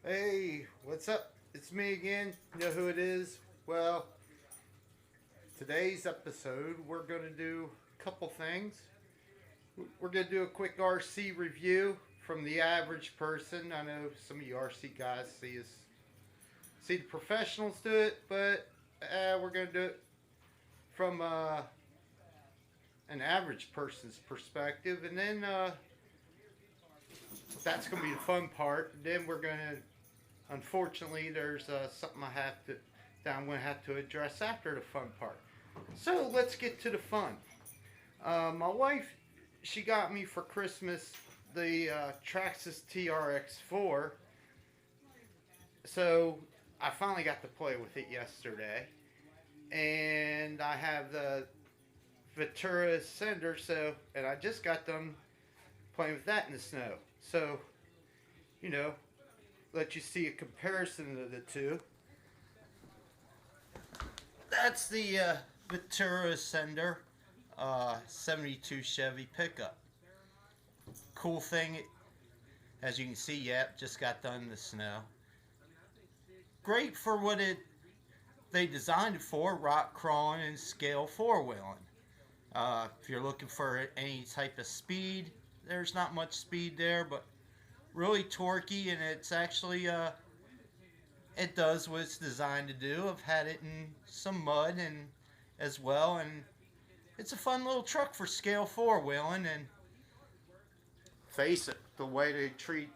Hey, what's up? It's me again. You know who it is? Well, today's episode, we're going to do a couple things. We're going to do a quick RC review from the average person. I know some of you RC guys see the professionals do it, but we're going to do it from an average person's perspective. And then that's going to be the fun part. Then we're going to, unfortunately, there's something that I'm going to have to address after the fun part. So let's get to the fun. My wife, she got me for Christmas the Traxxas TRX4. So I finally got to play with it yesterday. And I have the Ventura Ascender, and I just got done playing with that in the snow. So, you know, let you see a comparison of the two. That's the Ventura Ascender 72 Chevy pickup. Cool thing, as you can see, yep, just got done in the snow. Great for what they designed it for, rock crawling and scale four-wheeling. If you're looking for any type of speed, there's not much speed there, but really torquey, and it's actually it does what it's designed to do. I've had it in some mud and as well, and it's a fun little truck for scale four-wheeling. And face it, the way they treat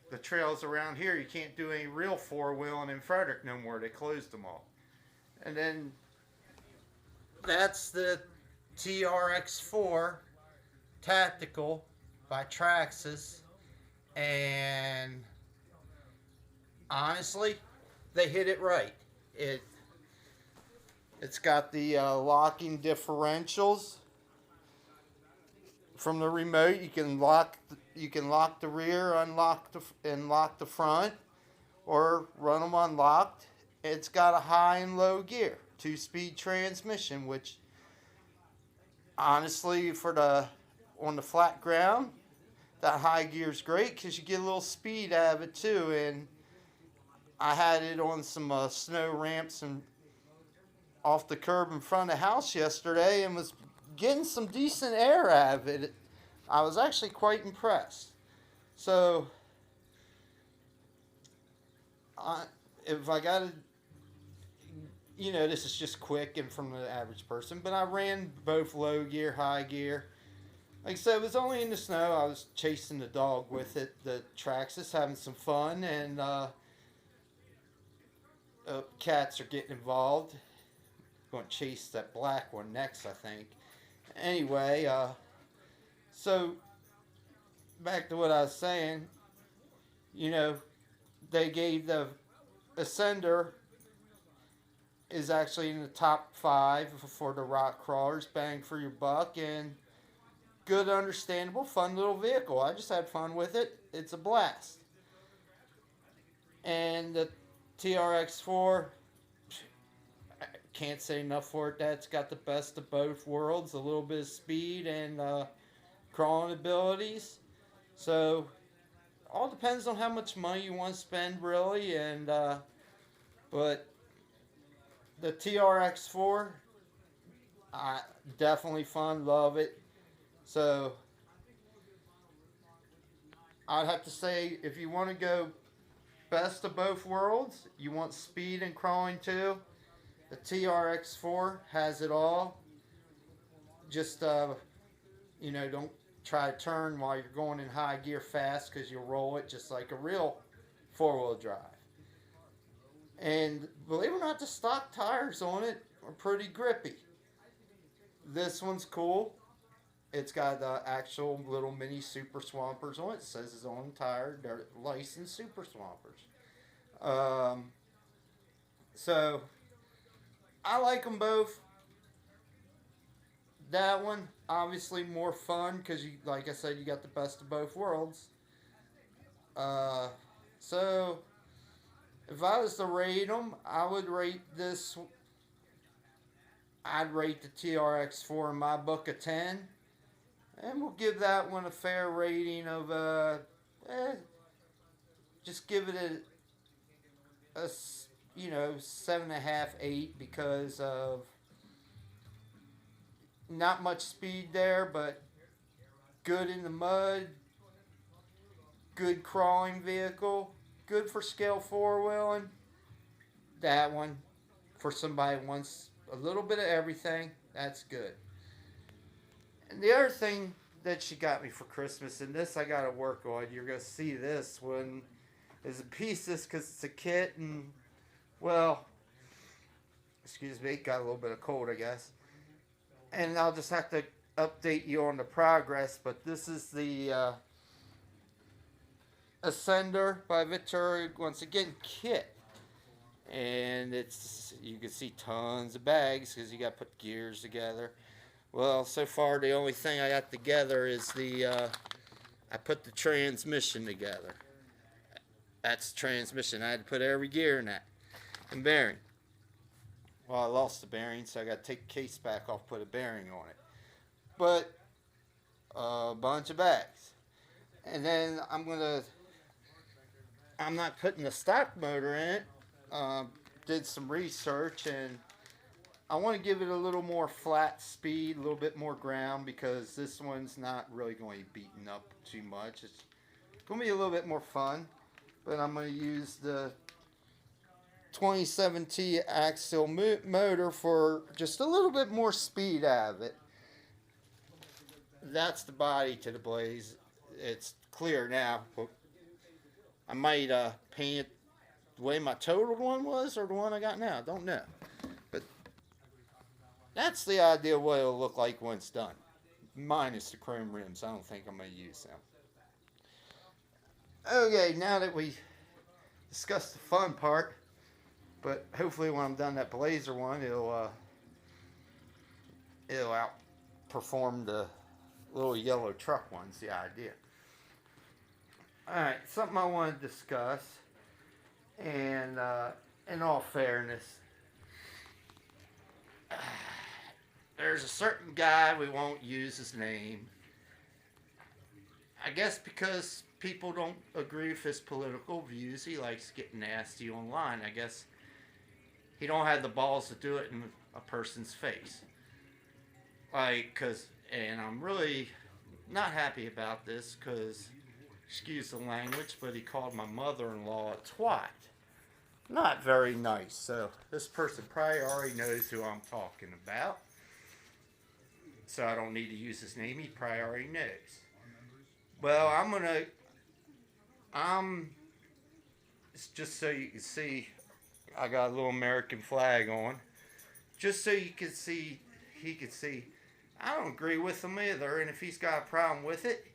the trails around here, you can't do any real four-wheeling in Frederick no more. They closed them all. And then that's the TRX4 Tactical by Traxxas, and honestly, they hit it right. It's got the locking differentials. From the remote, you can lock the rear, and lock the front, or run them unlocked. It's got a high and low gear, 2-speed transmission, which honestly, on the flat ground, that high gear is great because you get a little speed out of it too. And I had it on some snow ramps and off the curb in front of the house yesterday, and was getting some decent air out of it. I was actually quite impressed. So, if I got to, this is just quick and from the average person, but I ran both low gear, high gear. Like I said, it was only in the snow. I was chasing the dog with it, the Traxxas, having some fun, and cats are getting involved. Going to chase that black one next, I think. Anyway, so back to what I was saying. They gave the Ascender is actually in the top 5 for the rock crawlers, bang for your buck, and good, understandable, fun little vehicle. I just had fun with it. It's a blast. And the TRX4, can't say enough for it. That's got the best of both worlds, a little bit of speed and crawling abilities. So all depends on how much money you want to spend, really. And but the TRX4, definitely fun, love it. So I'd have to say, if you want to go best of both worlds, you want speed and crawling too, the TRX4 has it all. Just, don't try to turn while you're going in high gear fast, because you'll roll it just like a real four-wheel drive. And believe it or not, the stock tires on it are pretty grippy. This one's cool. It's got the actual little mini Super Swampers on it. It says it's on tire. They're licensed Super Swampers. So I like them both. That one, obviously more fun because, like I said, you got the best of both worlds. So if I was to rate them, I'd rate the TRX4 in my book a 10. And we'll give that one a fair rating of just just give it a 7.5, 8 because of not much speed there, but good in the mud, good crawling vehicle, good for scale four wheeling. That one, for somebody who wants a little bit of everything, that's good. And the other thing that she got me for Christmas, and this I got to work on, you're going to see this one, is a pieces because it's a kit, and, well, excuse me, got a little bit of cold, I guess. And I'll just have to update you on the progress, but this is the Ascender by Victor, once again, kit. And it's, you can see tons of bags because you got to put gears together. Well, so far the only thing I got together is I put the transmission together. That's the transmission. I had to put every gear in that. And bearing. Well, I lost the bearing, so I got to take the case back off, put a bearing on it. But a bunch of bags. And then I'm not putting the stock motor in it. Did some research, and I want to give it a little more flat speed, a little bit more ground, because this one's not really going to be beaten up too much. It's going to be a little bit more fun, but I'm going to use the 27T axial motor for just a little bit more speed out of it. That's the body to the Blaze. It's clear now. I might paint it the way my total one was or the one I got now. I don't know. But that's the idea of what it'll look like when it's done. Minus the chrome rims. I don't think I'm going to use them. Okay, now that we discussed the fun part, but hopefully when I'm done that Blazer one, it'll outperform the little yellow truck one's the idea. Alright, something I want to discuss, and in all fairness, there's a certain guy, we won't use his name, I guess because people don't agree with his political views, he likes getting nasty online. I guess he don't have the balls to do it in a person's face. And I'm really not happy about this because, excuse the language, but he called my mother-in-law a twat. Not very nice. So this person probably already knows who I'm talking about. So I don't need to use his name. He probably already knows. Well, it's just so you can see, I got a little American flag on. Just so you can see, he can see, I don't agree with him either. And if he's got a problem with it,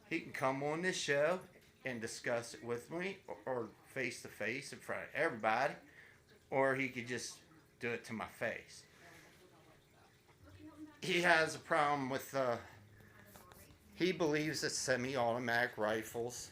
he can come on this show and discuss it with me, or face to face in front of everybody, or he could just do it to my face. He has a problem with, he believes that semi-automatic rifles,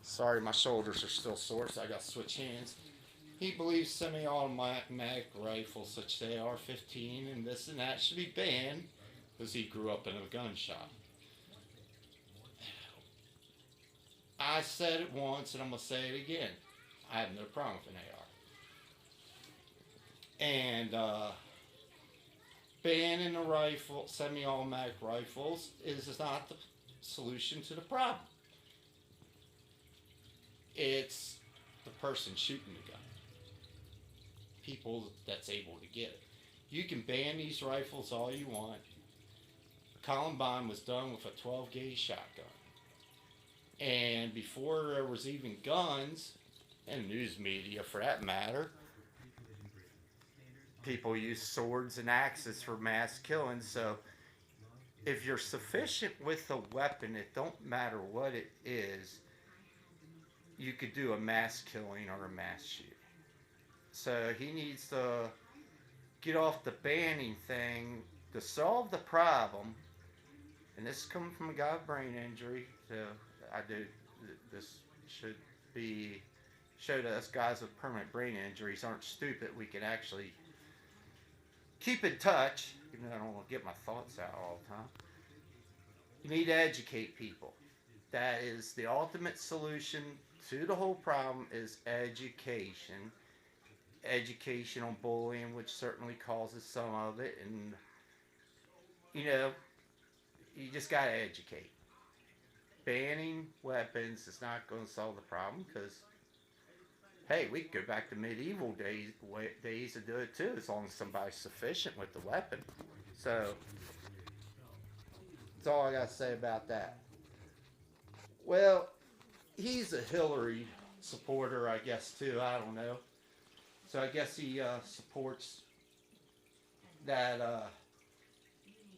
sorry my shoulders are still sore so I got to switch hands. He believes semi-automatic rifles such as AR-15 and this and that should be banned because he grew up in a gun shop. I said it once and I'm going to say it again. I have no problem with an AR. And banning the semi-automatic rifles is not the solution to the problem. It's the person shooting the gun. People that's able to get it. You can ban these rifles all you want. Columbine was done with a 12 gauge shotgun. And before there was even guns, and news media for that matter, people use swords and axes for mass killing. So if you're sufficient with a weapon, it don't matter what it is, you could do a mass killing or a mass shooting. So he needs to get off the banning thing to solve the problem. And this is coming from a guy with brain injury. So this should show to us guys with permanent brain injuries aren't stupid. We can actually keep in touch, even though I don't want to get my thoughts out all the time. You need to educate people. that is the ultimate solution to the whole problem is education. Educational bullying, which certainly causes some of it, and you know, you just gotta educate. Banning weapons is not going to solve the problem because, hey, we could go back to medieval days and do it too, as long as somebody's sufficient with the weapon. So that's all I got to say about that. Well, he's a Hillary supporter, I guess, too. I don't know. So I guess he supports that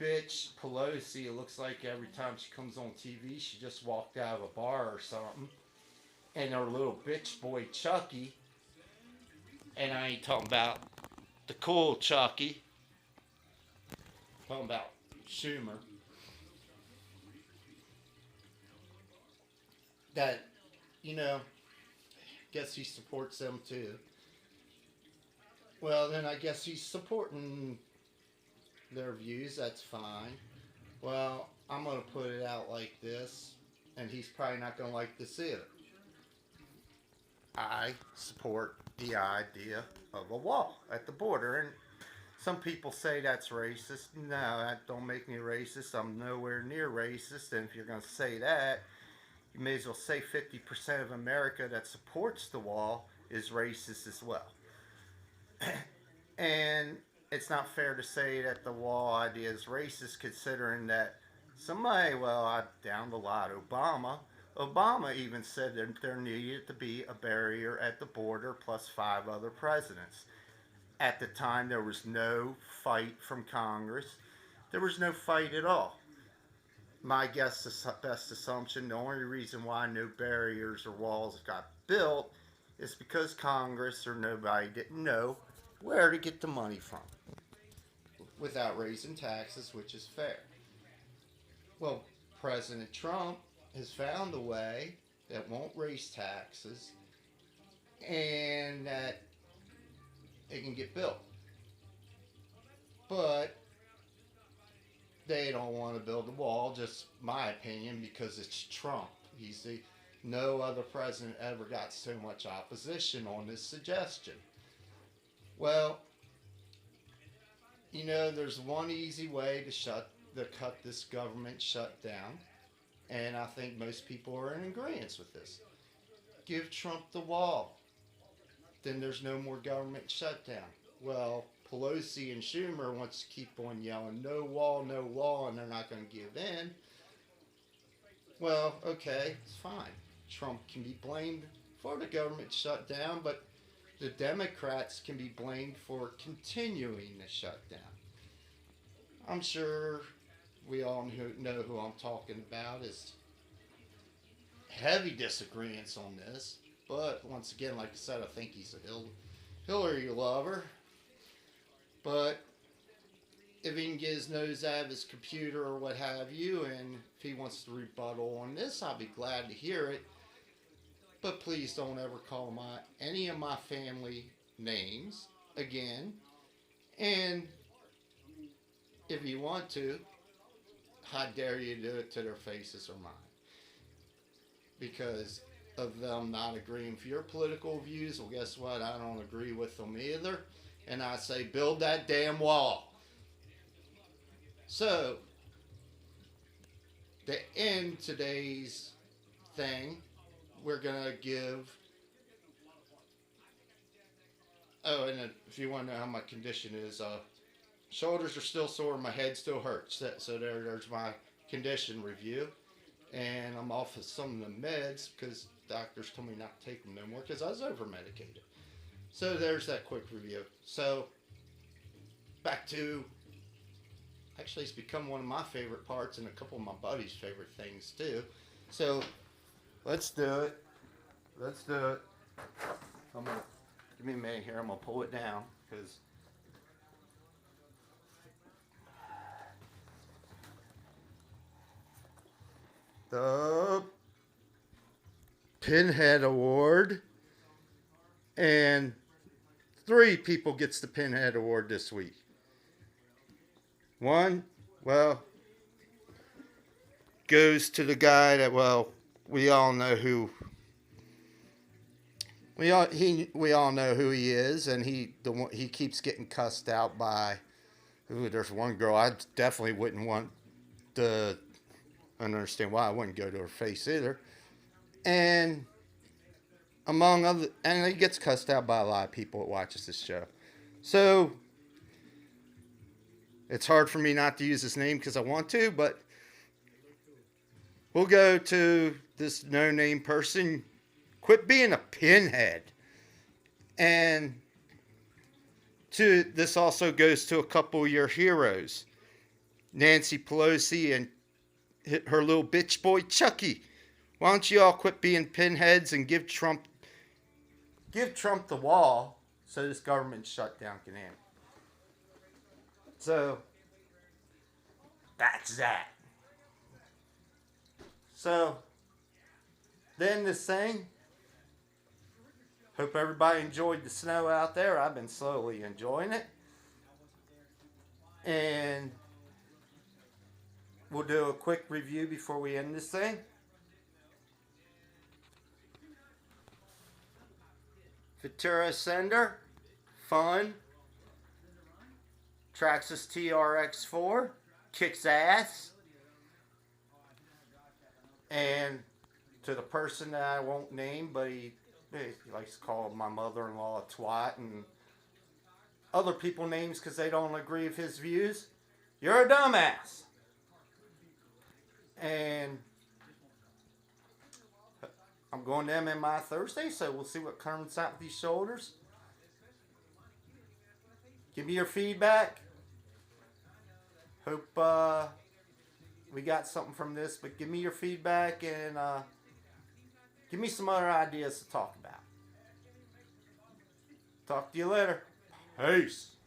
bitch Pelosi. It looks like every time she comes on TV, she just walked out of a bar or something. And her little bitch boy Chucky, and I ain't talking about the cool Chucky, I'm talking about Schumer, that, you know, guess he supports them too. Well, then I guess he's supporting their views, that's fine. Well, I'm going to put it out like this, and he's probably not going to like this either. I support the idea of a wall at the border, and some people say that's racist. No, that don't make me racist. I'm nowhere near racist, and if you're going to say that, you may as well say 50% of America that supports the wall is racist as well. And it's not fair to say that the wall idea is racist, considering that somebody, well, I downed a lot, Obama even said that there needed to be a barrier at the border plus 5 other presidents. At the time, there was no fight from Congress. There was no fight at all. My guess, the best assumption, the only reason why no barriers or walls got built is because Congress or nobody didn't know where to get the money from without raising taxes, which is fair. Well, President Trump has found a way that won't raise taxes and that it can get built. But they don't want to build the wall, just my opinion, because it's Trump. No other president ever got so much opposition on this suggestion. Well, you know, there's one easy way to cut this government shutdown, and I think most people are in agreement with this. Give Trump the wall. Then there's no more government shutdown. Well, Pelosi and Schumer wants to keep on yelling, no wall, and they're not going to give in. Well, okay, it's fine. Trump can be blamed for the government shutdown, but the Democrats can be blamed for continuing the shutdown. I'm sure we all know who I'm talking about. Is heavy disagreements on this, but once again, like I said, I think he's a Hillary lover. But if he can get his nose out of his computer or what have you, and if he wants to rebuttal on this, I'll be glad to hear it. But please don't ever call any of my family names again. And if you want to, how dare you do it to their faces or mine? Because of them not agreeing with your political views, well, guess what? I don't agree with them either. And I say, build that damn wall. So, to end today's thing, we're going to give... Oh, and if you want to know how my condition is, shoulders are still sore, my head still hurts. So there's my condition review. And I'm off of some of the meds because doctors told me not to take them no more because I was over-medicated. So there's that quick review. So, back to... Actually, it's become one of my favorite parts and a couple of my buddies' favorite things, too. So, let's do it. Give me a minute here. I'm going to pull it down because... The Pinhead Award, and 3 people gets the Pinhead Award this week. One, well, goes to the guy that, well, we all know who we all know who he is, and he keeps getting cussed out by. Ooh, there's one girl I definitely wouldn't want to. I don't understand why I wouldn't go to her face either. And among other, and he gets cussed out by a lot of people that watches this show. So it's hard for me not to use his name because I want to, but we'll go to this no-name person. Quit being a pinhead. And this also goes to a couple of your heroes, Nancy Pelosi and her little bitch boy Chucky. Why don't you all quit being pinheads and give Trump the wall so this government shutdown can end? So that's that. So then this thing. Hope everybody enjoyed the snow out there. I've been slowly enjoying it. And we'll do a quick review before we end this thing. Ventura Sender, fun. Traxxas TRX4, kicks ass. And to the person that I won't name, but he likes to call my mother-in-law a twat and other people names because they don't agree with his views. You're a dumbass. And I'm going to MMI Thursday, so we'll see what comes out with these shoulders. Give me your feedback. Hope we got something from this, but give me your feedback and give me some other ideas to talk about. Talk to you later. Peace.